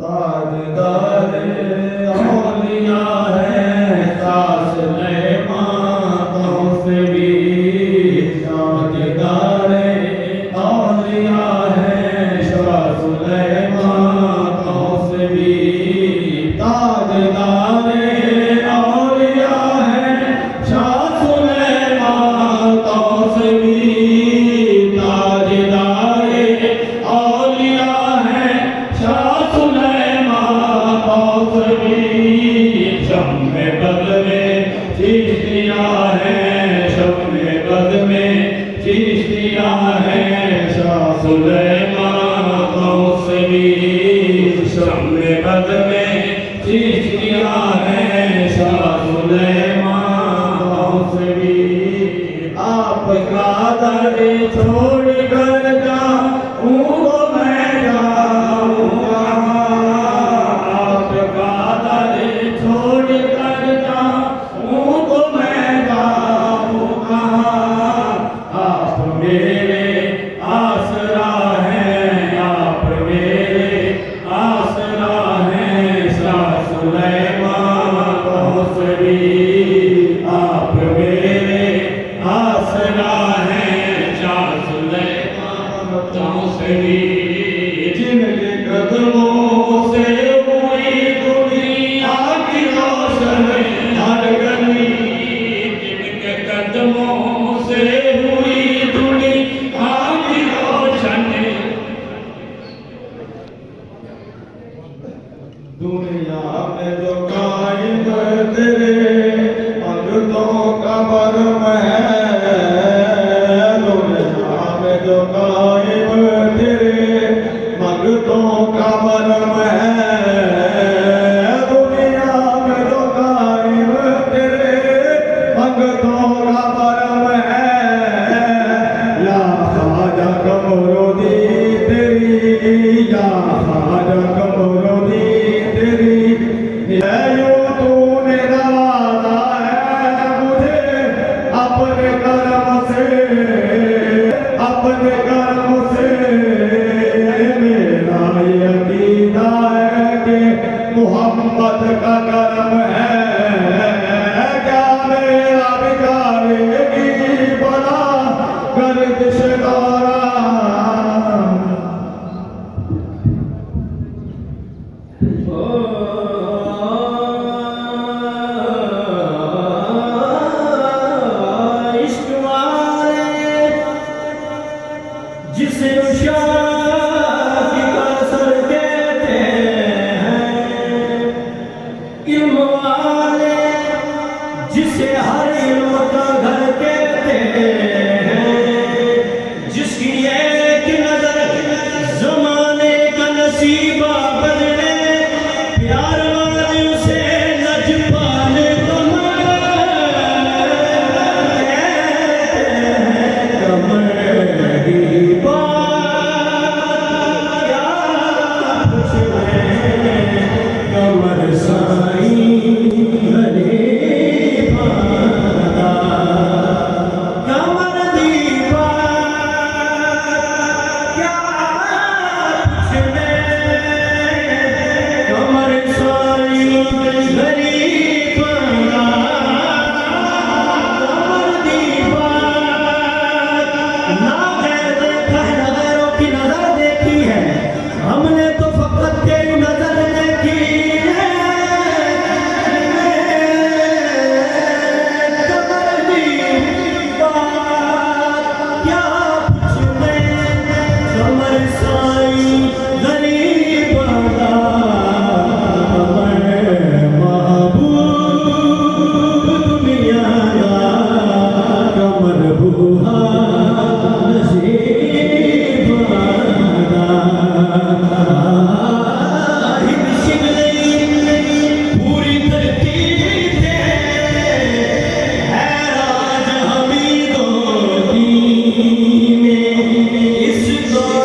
ताजदारे औलिया है तासले मातों से भी ताजदारे औलिया है शासले मातों से भी ताजदारे औलिया है शासले मातों से भी ताजदारे औलिया है शासले शब में बद में चीज दिया है शब में बद में चीज दिया है शाह सुलेमान कौसरी शब में बद में चीज दिया है शाह सुलेमान कौसरी आपका दर छोड़ कर जाऊँ मैं जाऊँगा जिनके कदमों से हुई दुनिया की रोशन हर गली जिनके कदमों से हुई दुनिया की रोशन दुनिया में जो कायम तेरे भक्तों का भरम है दुनिया में जो कायम भक्तों का बलम है दुनिया में जो कायम तेरे भक्तों का बलम है या ख्वाजा कमरोदी तेरी या ख्वाजा कमरोदी तेरी यूं तूने नवाजा है मुझे अपने करम से अपने करम से मोहम्मद का करम है क्या मेरा बिगाड़ेगी बला गर्दिश दौरा इश्क वाले जिसे जिसे हर इल्म का घर कहते हैं जिसकी एक नजर जमाने का नसीबा बदले यार वादियों से लजपाल कमर की बात क्या पूछे कमर साई गले बादा कमर दी बात क्या पूछे कमर साई गरीब कमर दी बात ना गैर देखा है ना गैरों की नजर देखी है हमने तो फकत तेरी नजर देखी है कमर दी बात क्या पूछने कमर साई गरीब महबूब दुनिया कमर बुहा नसीब पूरी तरतीब थे है राज हमीदों में इस दौर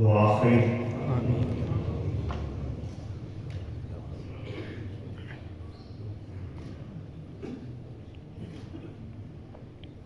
दुआ खैर